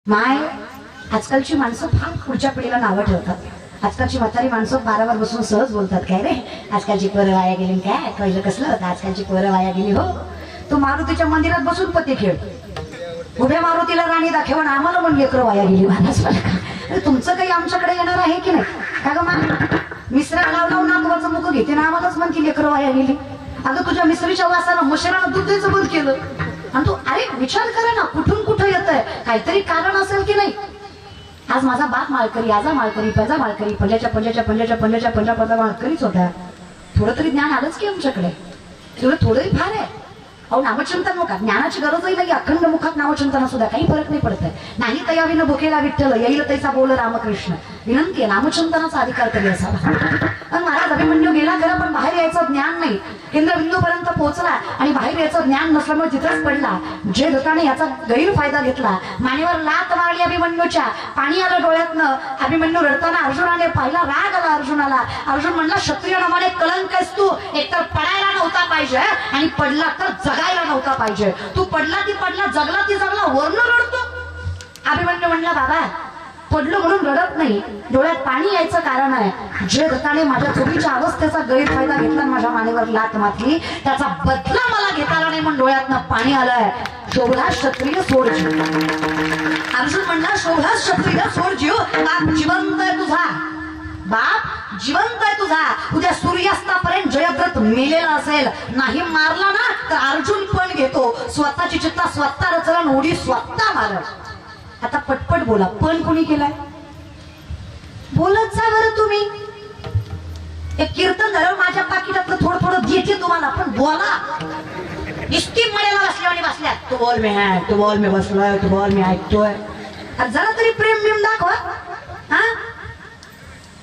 माय आजकालची माणसं फार पुढच्या पिढीला नावं ठेवतात। आजकालची म्हातारी माणसं बारावर बसून सहज बोलतात, काय रे आजकालची पोरं वाया गेली, काय पहिलं कसलं होतं आजकालची पोरं वाया गेली। हो तू मारुतीच्या मंदिरात बसून पत्ते खेळ, उभ्या मारुतीला राणी दाखव आणि आम्हाला पण लेकरं वाया गेली मानस का? तुमचं काही आमच्याकडे येणार आहे की नाही? का ग मा मिश्रा लाव लाव नातवाचं मुख घेते ना आम्हालाच म्हणती लेकरं वाया गेली। अगं तुझ्या मिसरीच्या वासानं मशरानं दूध द्यायचं बंद केलं आणि तू अरे विचार करा ना कुठून कुठं येत आहे, काहीतरी कारण असेल की नाही। आज माझा बाप माळकरी, आजा माळकरी, पजा माळकरी, पंजा माळकरीच होता। थोडं तरी ज्ञान आलंच की आमच्याकडे, थोडंही फार आहे। अहो नामचिंतन मुखात ज्ञानाची गरजही नाही, अखंड मुखात नामचिंतन सुद्धा काही फरक नाही पडत आहे। नाही तयावीनं भुकेला विठ्ठल येईल तैसा बोल रामकृष्ण, विनंती आहे नामचिंतनाचा अधिकार तरी असावा। पण महाराज अभिमन्यू गेला खरं पण बाहेर यायचं ज्ञान नाही, केंद्रबिंदू पर्यंत पोहोचला आणि बाहेर यायचं ज्ञान नसल्यामुळे तिथंच पडला। जे दत्ताने याचा गैरफायदा घेतला, मानेवर लात मारली अभिमन्यूच्या, पाणी आलं डोळ्यातनं, अभिमन्यू रडताना अर्जुनाने पाहिला, राग आला अर्जुनाला। अर्जुन म्हणला क्षत्रिय नामाने कलंक आहेस तू, एकतर पडायला नव्हता पाहिजे आणि पडला तर जगायला नव्हता पाहिजे। तू पडला ती पडला, जगला ती जगला, वर्ण रडतो। अभिमन्यू म्हणला बाबा पडलो म्हणून रडत नाही, डोळ्यात पाणी यायचं कारण आहे। जे दत्ताने माझ्या चुकीच्या अवस्थेचा गैरफायदा घेतला, माझ्या मानेवर लात मारली, त्याचा बदला मला घेता आला नाही म्हणून डोळ्यातनं पाणी आलंय। शोभला क्षत्रिय सोड जीव, अर्जुन म्हणला शोभला क्षत्रिय सोड जीव, बाप जिवंत आहे तुझा, बाप जिवंत आहे तुझा। उद्या सूर्यास्तापर्यंत जयद्रथ मेलेला असेल, नाही मारला ना तर अर्जुन पण घेतो, स्वतःची चित्ता स्वतः रचला, उडी स्वतः मारत। आता पटपट बोला, पण कोणी केलाय? बोलत जा बरं तुम्ही। एक कीर्तन झालं माझ्या पाकिटातलं थोडं थोडं देते तुम्हाला, पण बोला। इष्टी मळ्याला बसल्या आणि बसल्या, तू बोल मी आहे, तू बोल मी बसलोय, तू बोल मी ऐकतोय। जरा तरी प्रेम बिम दाखवा। हा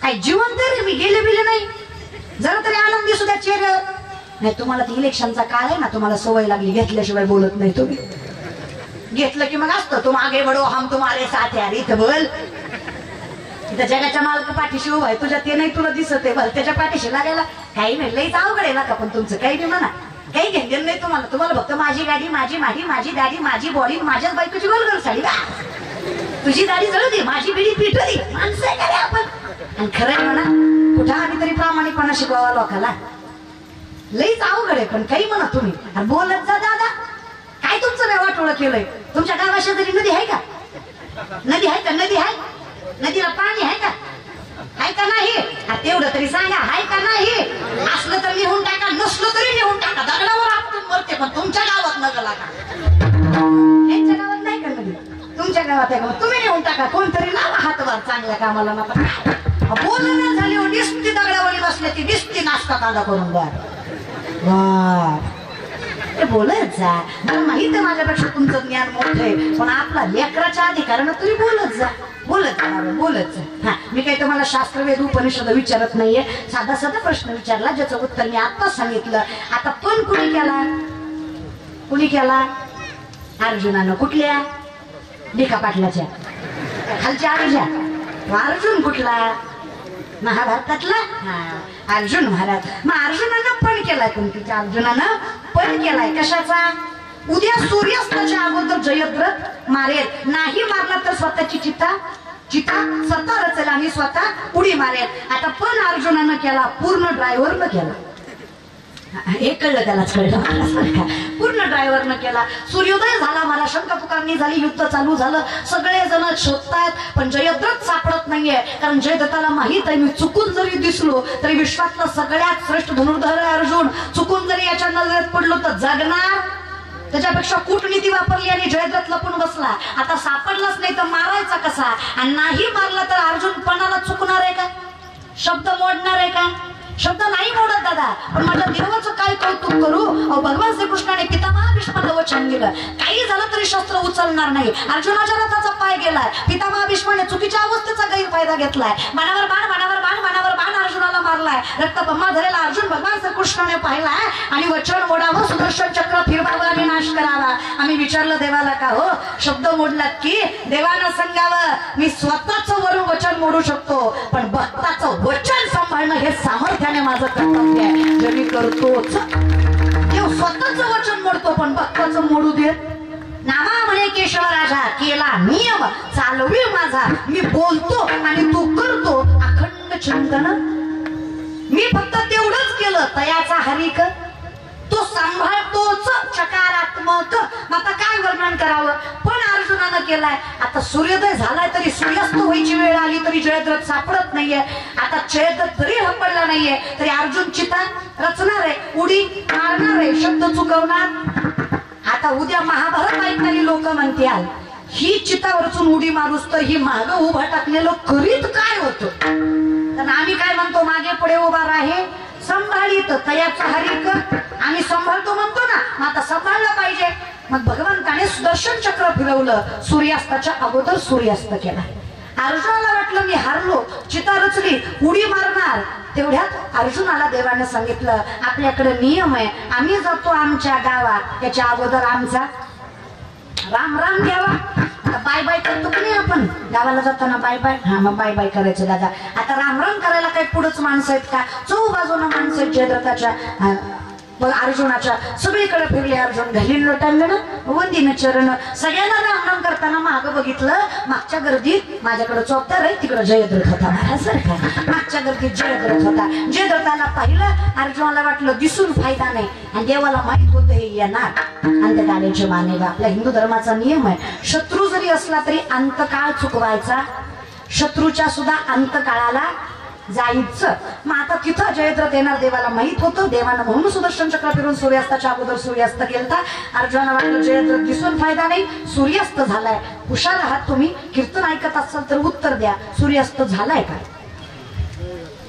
काय जिवंत रे मी, गेले बिले नाही, जरा तरी आनंदी सुद्धा चेहऱ्यावर नाही। तुम्हाला ती इलेक्शनचा काळ आहे ना, तुम्हाला सवय लागली, घेतल्याशिवाय बोलत नाही तुम्ही। घेतलं की मग असतं तुम आगे बढो हम तुम्हारे साथ यार, इथं बोल, इथं जगाच्या मालक पाठीशी उभा आहे, तुझ्या ते नाही तुला दिसत आहे, बल त्याच्या पाठीशी लागायला काही नाही, लईच अवघड आहे ना का? पण तुमचं काही नाही म्हणा, काही घेणं नाही तुम्हाला, तुम्हाला फक्त माझी गाडी, माझी माडी, माझी दाढी, माझी बॉडी, माझ्याच बायकोची गोलगोल साडी, तुझी दाढी जळू दे, माझी बिडी पिटू दे, माणसं आहे का रे आपण? आणि खरं म्हणा कुठं आम्ही तरी प्रामाणिकपणा शिकवावा लोकाला, लईच अवघड आहे। पण काही म्हणा तुम्ही, बोलत जा दादा, काय तुमचं व्यवहार केलंय? तुमच्या गावाशी तरी नदी आहे का? नदी आहे का? नदी आहे, नदीला पाणी आहे का? आहे का नाही? तेवढं तरी सांगा, आहे का नाही? असलं तर लिहून टाका, नसलं तरी लिहून टाका, दगडावर आपण मरते पण तुमच्या गावात नगला का? यांच्या गावात नाही का नदी? तुमच्या गावात आहे का? तुम्ही लिहून टाका, कोणतरी लावा हातभार चांगल्या कामाला ना। बोलणं झाली हो, दिसती दगडावरी बसले ती दिसती नाश्ता कांदा करून वा बोलत जा। मला माहित आहे माझ्यापेक्षा तुमचं ज्ञान मोठं आहे, पण आपला लेकराच्या अधिकारानं तुम्ही बोलत जा, बोलत जा, बोलत जा। हा मी काही तुम्हाला शास्त्रवेद उपनिषद विचारत नाहीये, साधा साधा प्रश्न विचारला ज्याचं उत्तर मी आता सांगितलं। आता पण कुणी केला? कुणी केला? अर्जुनानं। कुठल्या? भिका पाटलाच्या खालच्या अर्जा। अर्जुन कुठला? महाभारतातला? हा अर्जुन महाराज। मग अर्जुनानं पण केलाय, कुंतीच्या अर्जुनानं पण केलाय। कशाचा? उद्या सूर्यास्ताच्या अगोदर जयद्रथ मारेल, नाही मारला तर स्वतःची चिता स्वतः रचेल आणि स्वतः उडी मारेल। आता पण अर्जुनानं केला, पूर्ण ड्रायव्हरनं केला, हे कळलं त्यालाच कळलं, पूर्ण ड्रायव्हरनं केला। सूर्योदय झाला, मला शंका पुकारणी झाली, युद्ध चालू झालं, सगळे जण शोधतायत पण जयद्रथ सापडत नाहीये। कारण जयद्रथाला माहित आहे मी चुकून जरी दिसलो तरी विश्वातला सगळ्यात श्रेष्ठ धनुर्धर अर्जुन, चुकून जरी याच्या नजरेत पडलो तर जगणार। त्याच्यापेक्षा कूटनीती वापरली आणि जयद्रथ लपून बसला। आता सापडलाच नाही तर मारायचा कसा? आणि नाही मारला तर अर्जुन पणाला चुकणार आहे का? शब्द मोडणार आहे का? शब्द नाही मोडत दादा, पण माझ्या देवाचं काय कौतुक करू। भगवान श्रीकृष्णाने पितामह भीष्माला वचन दिलं, काही झालं तरी शस्त्र उचलणार नाही। अर्जुनाच्या रथाचा पाय गेलाय, पितामह भीष्माने चुकीच्या अवस्थेचा गैरफायदा घेतलाय, बाणावर बाण बाणावर बाण बाणावर बाण अर्जुनाला मारलाय, रक्तबंबा झालेला अर्जुन भगवान श्रीकृष्णाने पाहिलाय आणि वचन मोडावं, सुदर्शन चक्र फिरवावं आणि नाश करावा। आम्ही विचारलं देवाला का हो शब्द मोडलात की? देवानं सांगावं मी स्वतःच वरून वचन मोडू शकतो, पण भक्ताचं वचन सांभाळणं हे सामर्थ्याने माझं कर्तव्य आहे, जे मी करतोच। देव स्वतःच वचन मोडतो पण भक्ताचं मोडू देत। नामा म्हणे केशव माझा केला नियम चालवी माझा मी बोलतो आणि तू करतो अखंड चिंतन मी फक्त तेवढंच केलं तयाचा हरिक तो सांभाळतोच चकारात्मक आता काय वर्णन करावं पण अर्जुनानं केलाय आता सूर्योदय झालाय तरी सूर्यास्त व्हायची वेळ आली तरी जयद्रथ सापडत नाहीये आता जयद्रथ जरी हपडला नाहीये तरी अर्जुन चिता रचणार आहे उडी मारणार आहे शब्द चुकवणार आता उद्या महाभारत ऐकणारी लोक म्हणतील ही चिता रचून उडी मारूस तर ही माग उभा टाकलेलं करीत काय होतं तर आम्ही काय म्हणतो मागे पुढे उभा राहे संभाळीत तयाचा हरिक आम्ही संभाळतो म्हणतो ना मग आता सांभाळलं पाहिजे मग भगवंताने सुदर्शन चक्र फिरवलं सूर्यास्ताच्या अगोदर सूर्यास्त केला अर्जुनाला वाटलं मी हारलो चिता रचली उडी मारणार तेवढ्यात अर्जुनाला देवाने सांगितलं आपल्याकडे नियम आहे आम्ही जातो आमच्या गावात त्याच्या अगोदर आमचा राम राम घ्यावा बाय बाय करतो की नाही आपण गावाला जाताना बाय बाय हा मग बाय बाय करायचं दादा आता राम राम करायला काही पुढंच माणसं आहेत का चौबाजूनं माणसं आहेत जयद्रथाच्या अर्जुनाच्या सगळीकडे फिरले अर्जुन घालीन लोटांगण वंदीन चरण सगळ्यांना राम राम करताना मागं बघितलं मागच्या गर्दीत माझ्याकडे चौथर आहे तिकडे जयद्रथ होता महाराज मागच्या गर्दीत जयद्रथ होता जयद्रथाला पाहिलं अर्जुनाला वाटलं दिसून फायदा नाही आणि देवाला माहित होतं हे येणार अंतकाळाचे मानेगा आपल्या हिंदू धर्माचा नियम आहे शत्रू जरी असला तरी अंतकाळ चुकवायचा शत्रूच्या सुद्धा अंतकाळाला जायचं मग आता तिथं जयद्रथ येणार देवाला माहित होतं देवानं म्हणून सुदर्शन चक्र फिरून सूर्यास्ताच्या अगोदर सूर्यास्त केलता अर्जुनाला वाटलं जयद्रथ दिसून फायदा नाही सूर्यास्त झालाय हुशार आहात तुम्ही कीर्तन ऐकत असाल तर उत्तर द्या सूर्यास्त झालाय का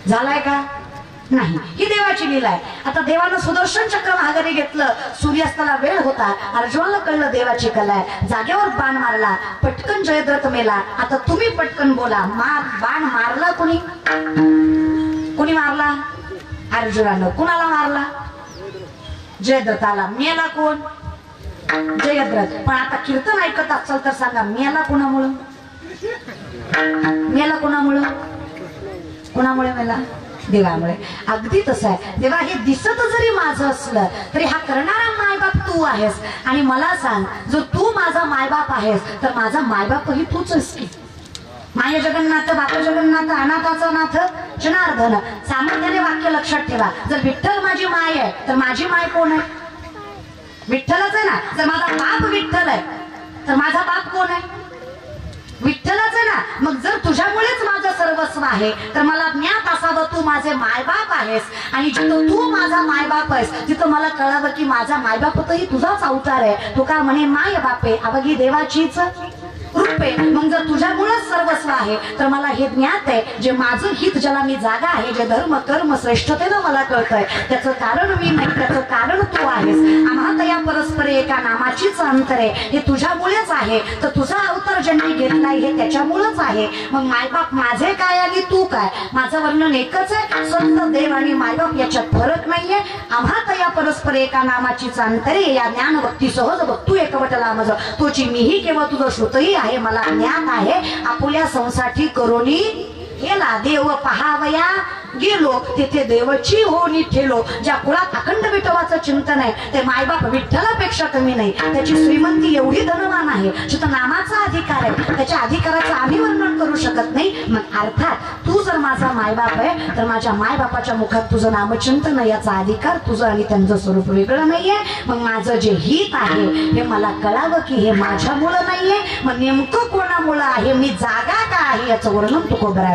झालाय का नाही ही देवाची लीला आहे आता देवानं सुदर्शन चक्र माघारी घेतलं सूर्यास्ताला वेळ होता अर्जुनाला कळलं देवाची कला आहे जागेवर बाण मारला पटकन जयद्रथ मेला आता तुम्ही पटकन बोला बाण मारला कोणी मारला अर्जुनानं कुणाला मारला जयद्रथाला मेला कोण जयद्रथ पण आता कीर्तन ऐकत असाल तर सांगा मेला कोणामुळं मेला देवामुळे अगदी तसं आहे देवा हे दिसत जरी माझं असलं तरी हा करणारा मायबाप तू आहेस आणि मला सांग जर तू माझा मायबाप आहेस तर माझा मायबापही तूच आहेस की माय जगन्नाथ बाप जगन्नाथ अनाथाचा नाथ जनार्दन सामर्थ्याने वाक्य लक्षात ठेवा जर विठ्ठल माझी माय आहे तर माझी माय कोण आहे विठ्ठलच आहे ना जर माझा बाप विठ्ठल आहे तर माझा बाप कोण आहे विठ्ठलच आहे ना मग जर तुझ्यामुळेच माझं सर्वस्व आहे तर मला ज्ञात असावं तू माझे मायबाप आहेस आणि जिथं तू माझा मायबाप आहेस तिथं मला कळावं की माझा मायबापतही तुझाच अवतार आहे तो का म्हणे माय बापे अवघी देवाचीच रूपे मग जर तुझ्यामुळेच सर्वस्व आहे तर मला हे ज्ञात आहे जे माझं हित ज्याला मी जागा आहे जे धर्म कर्म श्रेष्ठतेनं मला कळतंय त्याचं कारण मी नाही त्याचं कारण तू आहेस आम्हाला या परस्पर एका नामाचीच अंतर आहे हे तुझ्यामुळेच आहे तर तुझा अवतार ज्यांनी घेतलाय हे त्याच्यामुळेच आहे मग मायबाप माझे काय आणि तू काय माझं वर्णन एकच आहे संत देव आणि मायबाप याच्यात फरक नाहीये आम्हाला या परस्पर एका नामाचीच अंतर आहे या ज्ञान भक्ती सहज भक्तू एकवटला मज तोची मीही केवळ तुझं श्रुतही आहे मला ज्ञान आहे आपुल्या संसाठी करोनी गेला देव पहावया गेलो तिथे देवची होणी ठेलो ज्या कुळात अखंड विठोबाचं चिंतन आहे ते मायबाप विठ्ठलापेक्षा कमी नाही त्याची श्रीमंती एवढी धनवान आहे जिथं नामाचा अधिकार आहे त्याच्या अधिकाराचं आम्ही वर्णन करू शकत नाही मग अर्थात तू जर माझा मायबाप आहे तर माझ्या मायबापाच्या मुखात तुझं नामचिंतन याचा अधिकार तुझं आणि त्यांचं स्वरूप वेगळं नाहीये मग माझं जे हित आहे हे मला कळावं की हे माझ्यामुळं नाहीये मग नेमकं कोणामुळं आहे मी जागा का आहे याचं वर्णन तू कोबरा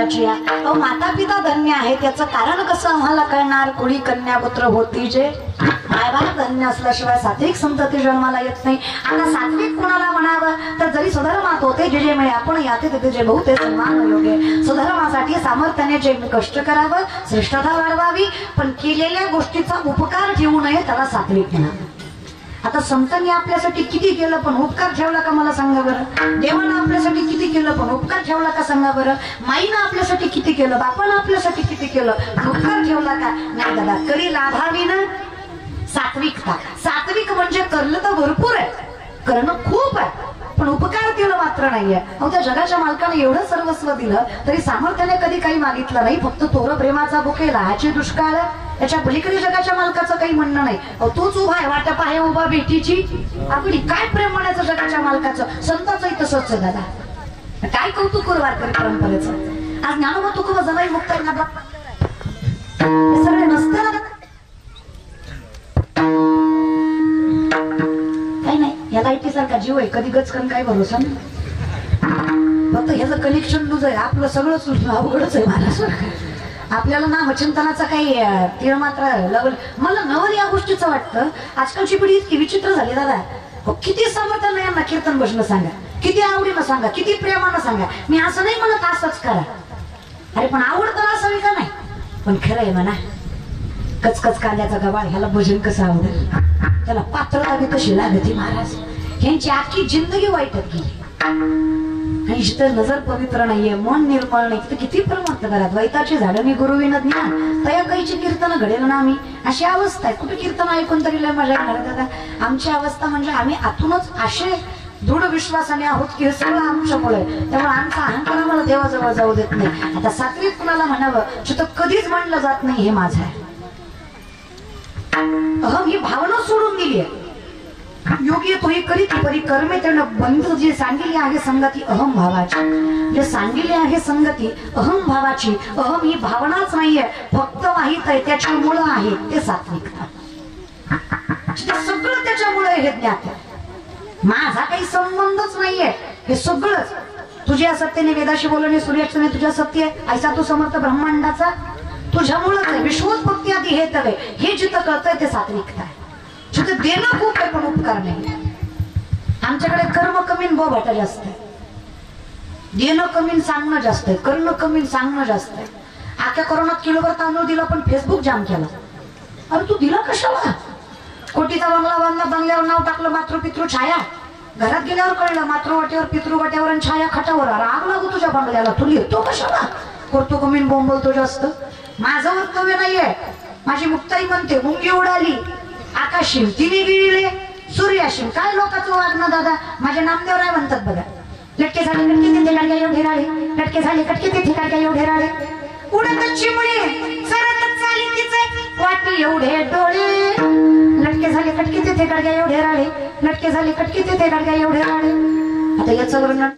जगाची अहो माता पिता धन्य आहे त्याचं कारण कसं आम्हाला कळणार कुणी कन्या पुत्र होती जे मायबाप धन्य असल्याशिवाय सात्विक संतती जन्माला येत नाही आता सात्विक कोणाला म्हणावं तर जरी सुधर्मात होते जे जे मिळे आपण याते तिथे जे बहु ते सन्मान योग्य सुधर्मासाठी सामर्थ्याने जे कष्ट करावं श्रेष्ठता वाढवावी पण केलेल्या गोष्टीचा उपकार ठेवू नये त्याला सात्विक म्हणावं आता संतांनी आपल्यासाठी किती केलं पण उपकार ठेवला का मला सांगा बरं देवानं आपल्यासाठी किती केलं पण उपकार ठेवला का सांगा बरं माईनं आपल्यासाठी किती केलं बापानं आपल्यासाठी किती केलं उपकार ठेवला का नाही दादा करी लाभावी ना सात्विकता सात्विक म्हणजे करणं तर भरपूर आहे करणं खूप आहे पण उपकार केलं मात्र नाहीये अहो त्या जगाच्या मालकाने एवढं सर्वस्व दिलं तरी सामर्थ्याने कधी काही मागितलं नाही फक्त तोर प्रेमाचा बुके लहाची दुष्काळ याच्या पलीकडे जगाच्या मालकाचं काही म्हणणं नाही अहो तोच उभा आहे वाटप आहे उभा भेटीची आपली काय प्रेम म्हणायचं जगाच्या मालकाचं संताचंही तसंच आहे दादा काय कौतुक करू वारकरी परंपरेचं आज ज्ञानोबा तुकोबा जनाई मुक्त सगळे नसतं ना काही नाही याला इथे सारखा जीव आहे कधी गचकन काय भरोसा नाही फक्त ह्याचं कनेक्शन लूज आहे आपलं सगळंच अवघडच आहे महाराज आपल्याला ना चिंतनाचा काही तीळ मात्र लगल मला नवल या गोष्टीचं वाटतं आजकालची पिढी इतकी विचित्र झाली दादा किती सामर्थ्य नाही यांना कीर्तन बसणं सांगा किती आवडीनं सांगा किती प्रेमानं सांगा मी असं नाही म्हणत असंच करा अरे पण आवड तर असावी का नाही पण खरं आहे म्हणा कचकच कांद्याचा गबाळ ह्याला भजन कसं आवडेल त्याला पात्रता बी कशी लागते महाराज यांची आखी जिंदगी वाईटत गेली आणि जिथं नजर पवित्र नाहीये मन निर्मळ नाही तिथं किती प्रमाणात घरात वैताची झाडं मी गुरुविन ज्ञान तया काहीची कीर्तन घडेल ना आम्ही अशी अवस्था आहे कुठे कीर्तन ऐकून तरी लय मजा येणार दादा आमची अवस्था म्हणजे आम्ही आतूनच असे दृढ विश्वासाने आहोत की हे सगळं आमच्यामुळे त्यामुळे आमचा अहंकार आम्हाला देवाजवळ जाऊ देत नाही आता सात्विक कुणाला म्हणावं जिथं कधीच म्हणलं जात नाही हे माझं आहे अहम ही भावना सोडून दिली आहे योगी तोही करीत परी कर्मे त्यानं बंध जे सांगितले आहे संगती अहम भावाची जे सांगितले आहे संगती अहम भावाची अहम ही भावनाच नाहीये फक्त माहित आहे त्याच्यामुळे आहे ते सात्विकता सगळं त्याच्यामुळे हे ज्ञात आहे माझा काही संबंधच नाहीये हे सगळंच तुझ्या सत्तेने वेदाशी बोलणे सूर्याचे तुझ्या सत्य ऐसा तू समर्थ ब्रह्मांडाचा तुझ्यामुळेच आहे विश्वोत्पत्ती आधी हे तवे हे जिथं कळतंय ते सात्विकता आहे जिथं देणं खूप आहे पण उपकार नाही आमच्याकडे कर्म कमी बोभाटा जास्त आहे देणं कमी सांगणं जास्त आहे करणं कमी सांगणं जास्त आहे आख्या कोरोनात किलोभर तांदूळ दिला पण फेसबुक जाम केला अरे तू दिला कशाला कोटीचा बंगला बांधला बंगल्यावर नाव टाकलं मातृपितृ छाया घरात गेल्यावर कळलं मातृवाट्यावर पितृवाट्यावर आणि छाया खटावर राग लागू तुझ्या बंगल्याला तू लिहितो कशाला करतो कमी बोंबलतो जास्त माझं वक्तव्य नाहीये माझी मुक्ताई म्हणते मुंगी उडाली आकाशील तिने गिळले सूर्याशील काय लोकांचं वागणं दादा माझे नामदेव राय म्हणतात बघा लटके झाले कटके तिथे गाडग्या एवढे राळे लटके झाले कटके तिथे गाडग्या एवढे राळे उडत चिमणी सरत चाली तिचे वाटी एवढे डोळे लटके झाले कटके तिथे गाडग्या एवढे राळे लटके झाले कटके तिथे गाडग्या एवढे राळे आता याचं वर्णन